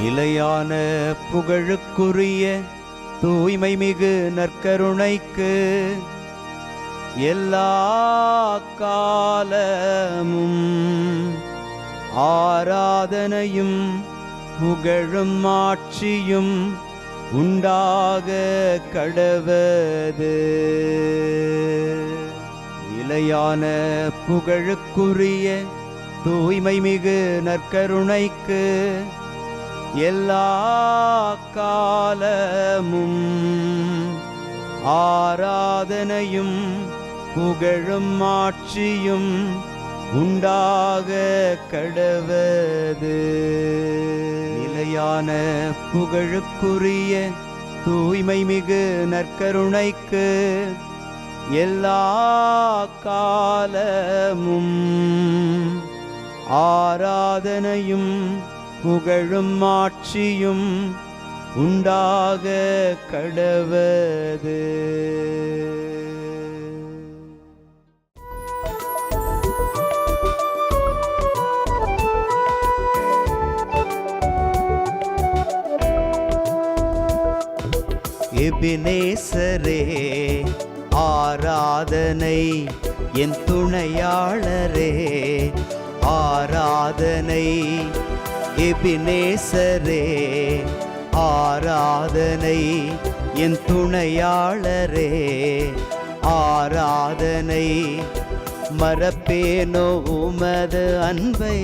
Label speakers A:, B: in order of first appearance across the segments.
A: நிலையான புகழுக்குரிய தூய்மை மிகு நற்கருணைக்கு எல்லா காலமும் ஆராதனையும் புகழும் ஆட்சியும் உண்டாக கடவது. நிலையான புகழுக்குரிய தூய்மை மிகு நற்கருணைக்கு எல்லா காலமும் ஆராதனையும் புகழும் ஆட்சியும் உண்டாக கடவது. நிலையான புகழுக்குரிய தூய்மை மிகு நற்கருணைக்கு எல்லா காலமும் ஆராதனையும் புகழும் ஆட்சியும் உண்டாக கடவது. எபினேசரே ஆராதனை, என் துணையாளரே ஆராதனை. எபினேசரே ஆராதனை, என் துணையாளரே ஆராதனை. மறப்பேனோ உமது அன்பை,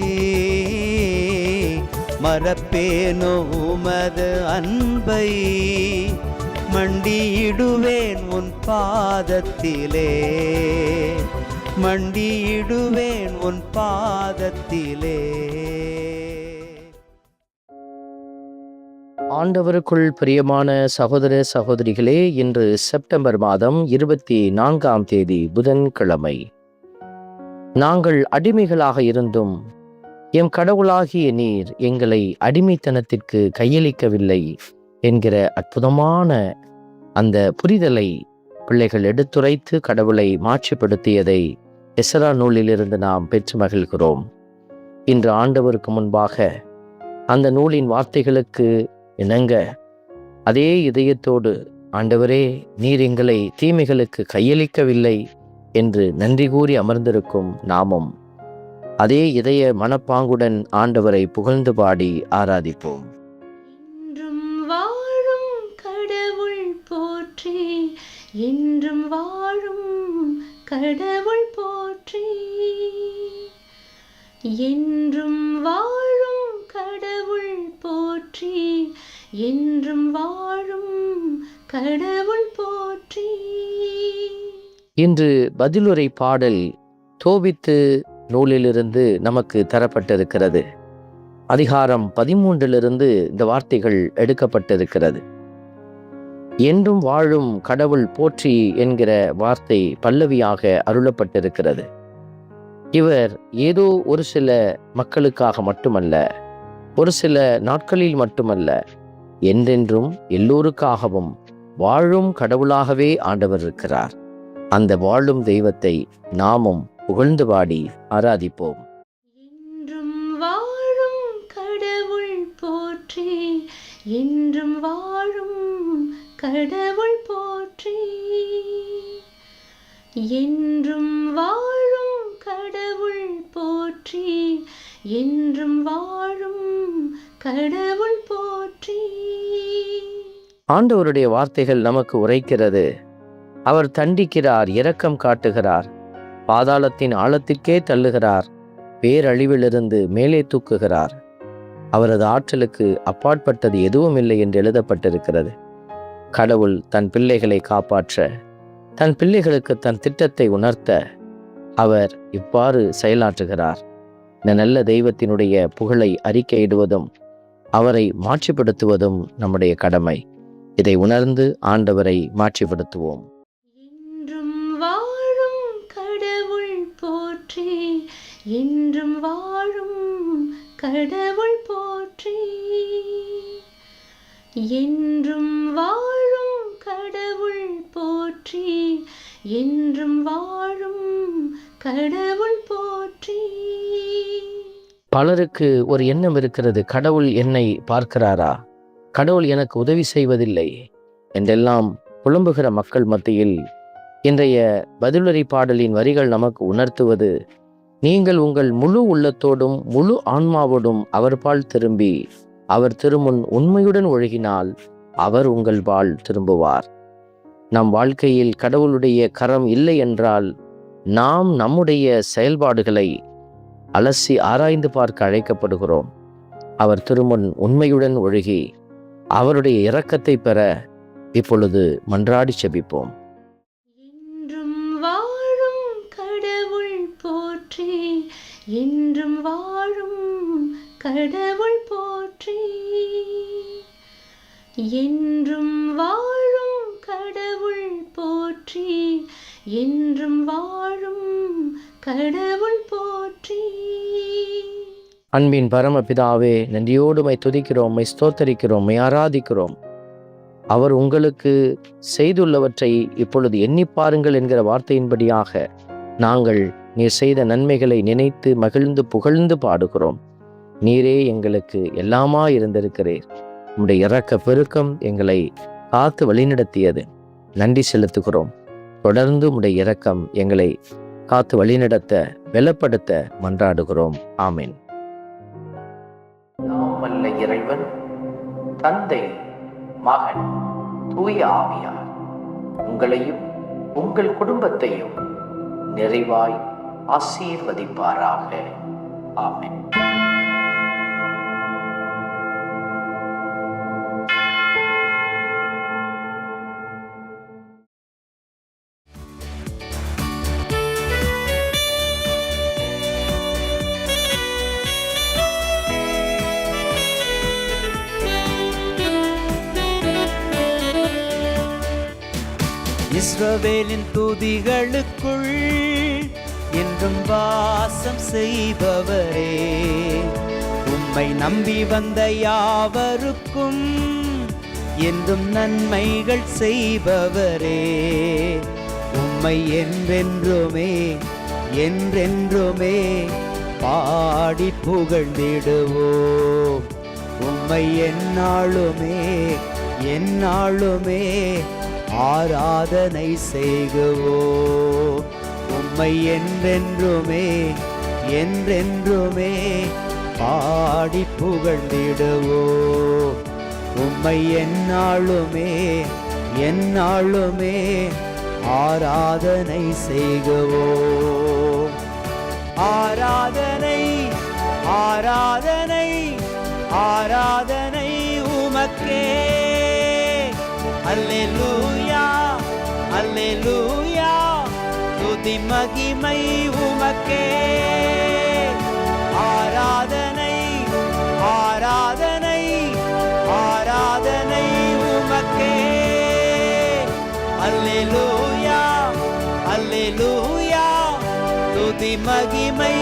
A: மறப்பேனோ உமது அன்பை. மண்டியிடுவேன் உன் பாதத்திலே, மண்டியிடுவேன் உன் பாதத்திலே.
B: ஆண்டவருக்குள் பிரியமான சகோதர சகோதரிகளே, இன்று செப்டம்பர் மாதம் 24ஆம் தேதி புதன்கிழமை. நாங்கள் அடிமைகளாக இருந்தும் எம் கடவுளாகிய நீர் எங்களை அடிமைத்தனத்திற்கு கையளிக்கவில்லை என்கிற அற்புதமான அந்த புரிதலை பிள்ளைகள் எடுத்துரைத்து கடவுளை மாட்சிப்படுத்தியதை எஸ்றா நூலிலிருந்து நாம் பெற்று மகிழ்கிறோம். இன்று ஆண்டவருக்கு முன்பாக அந்த நூலின் வார்த்தைகளுக்கு இணங்க அதே இதயத்தோடு, ஆண்டவரே நீர் எங்களை தீமைகளுக்கு கையளிக்கவில்லை என்று நன்றி கூறி அமர்ந்திருக்கும் நாமும் அதே இதய மனப்பாங்குடன் ஆண்டவரை புகழ்ந்து பாடி ஆராதிப்போம்.
C: என்றும் வாழும் கடவுள் போற்றி, என்றும் வாழும் கடவுள் போற்றி, என்றும் வாழும் கடவுள் போற்றி, என்றும் வாழும் கடவுள் போற்றி.
B: இன்று பதிலுரை பாடல் தோபித்து நூலிலிருந்து நமக்கு தரப்பட்டிருக்கிறது. அதிகாரம் 13 இந்த வார்த்தைகள் எடுக்கப்பட்டிருக்கிறது. என்றும் வாழும் கடவுள் போற்றி என்கிற வார்த்தை பல்லவியாக அருளப்பட்டிருக்கிறது. இவர் ஏதோ ஒரு சில மக்களுக்காக மட்டுமல்ல, ஒரு சில நாட்களில் மட்டுமல்ல, என்றென்றும் எல்லோருக்காகவும் வாழும் கடவுளாகவே ஆண்டவர் இருக்கிறார். அந்த வாழும் தெய்வத்தை நாமும் புகழ்ந்து பாடி ஆராதிப்போம்.
C: என்றும் வாழும் கடவுள் போற்றி, என்றும் வாழும் கடவுள் போற்றி, என்றும் வாழும் கடவுள் போற்றி, என்றும் வாழும் கடவுள் போற்றி.
B: ஆண்டவருடைய வார்த்தைகள் நமக்கு உரைக்கிறது. அவர் தண்டிக்கிறார், இரக்கம் காட்டுகிறார், பாதாளத்தின் ஆழத்திற்கே தள்ளுகிறார், பேரழிவிலிருந்து மேலே தூக்குகிறார். அவரது ஆற்றலுக்கு அப்பாற்பட்டது எதுவும் இல்லை என்று எழுதப்பட்டிருக்கிறது. கடவுள் தன் பிள்ளைகளை காப்பாற்ற, தன் பிள்ளைகளுக்கு தன் திட்டத்தை உணர்த்த அவர் இவ்வாறு செயலாற்றுகிறார். இந்த நல்ல தெய்வத்தினுடைய புகழை அறிக்கையிடுவதும் அவரை மாட்சிப்படுத்துவதும் நம்முடைய கடமை. இதை உணர்ந்து ஆண்டவரை மாட்சிப்படுத்துவோம்.
C: என்றும் வாழும் கடவுள் போற்றி, என்றும் வாழும் கடவுள் போற்றி, என்றும் வாழும் கடவுள் போற்றி, என்றும் வாழும் கடவுள் போற்றி.
B: பலருக்கு ஒரு எண்ணம் இருக்கிறது, கடவுள் என்னை பார்க்கிறாரா, கடவுள் எனக்கு உதவி செய்வதில்லை என்றெல்லாம் புலம்புகிற மக்கள் மத்தியில் இன்றைய பதிலுரை பாடலின் வரிகள் நமக்கு உணர்த்துவது, நீங்கள் உங்கள் முழு உள்ளத்தோடும் முழு ஆன்மாவோடும் அவர் பால் திரும்பி அவர் திருமுன் உண்மையுடன் ஒழுகினால் அவர் உங்கள் பால் திரும்புவார். நம் வாழ்க்கையில் கடவுளுடைய கரம் இல்லை என்றால் நாம் நம்முடைய செயல்பாடுகளை அலசி ஆராய்ந்து பார்க்க அழைக்கப்படுகிறோம். அவர் திருமுன் உண்மையுடன் ஒழுகி அவருடைய இரக்கத்தை பெற இப்பொழுது மன்றாடி செபிப்போம்.
C: என்றும் வாழும் கடவுள் போற்றி, என்றும் வாழும் கடவுள் போற்றி, என்றும் வாழும் கடவுள் போற்றி, என்றும் வாழும் கடவுள் போற்றி.
B: அன்பின் பரமபிதாவே, நன்றியோடு உம்மை துதிக்கிறோம், உம்மை ஸ்தோத்தரிக்கிறோம், உம்மை ஆராதிக்கிறோம். அவர் உங்களுக்கு செய்துள்ளவற்றை இப்பொழுது எண்ணி பாருங்கள் என்கிற வார்த்தையின்படியாக நாங்கள் நீர் செய்த நன்மைகளை நினைத்து மகிழ்ந்து புகழ்ந்து பாடுகிறோம். நீரே எங்களுக்கு எல்லாமா இருந்திருக்கிறீர். உம்முடைய இரக்க பெருக்கம் எங்களை காத்து வழிநடத்தியது. நன்றி செலுத்துகிறோம். தொடர்ந்து உம்முடைய இரக்கம் எங்களை காத்து வழிநடத்த பலப்படுத்த மன்றாடுகிறோம். ஆமென். நாம் அல்ல இறைவன், தந்தை, மகன், தூய ஆவியார் உங்களையும் உங்கள் குடும்பத்தையும் நிறைவாய் ஆசீர்வதிப்பாராக. ஆமென்.
A: இஸ்ரவேலின் துதிகளுக்குள் என்றும் வாசம் செய்பவரே, உம்மை நம்பி வந்த யாவருக்கும் என்றும் நன்மைகள் செய்பவரே, உம்மை என்றென்றுமே என்றென்றுமே பாடி புகழ்ந்திடுவோம். உம்மை எந்நாளுமே எந்நாளுமே ஆராதனை செய்குவோம். உம்மை என்றென்றுமே என்றென்றுமே பாடி புகழ்ந்திடுவோம். உம்மை எந்நாளுமே எந்நாளுமே ஆராதனை செய்குவோம். ஆராதனை ஆராதனை ஆராதனை உமக்கே. அல்லேலூயா அல்லேலூயா, துதி மகிமை உமக்கே. ஆராதனை ஆராதனை ஆராதனை உமக்கே. அல்லேலூயா அல்லேலூயா, துதி மகிமை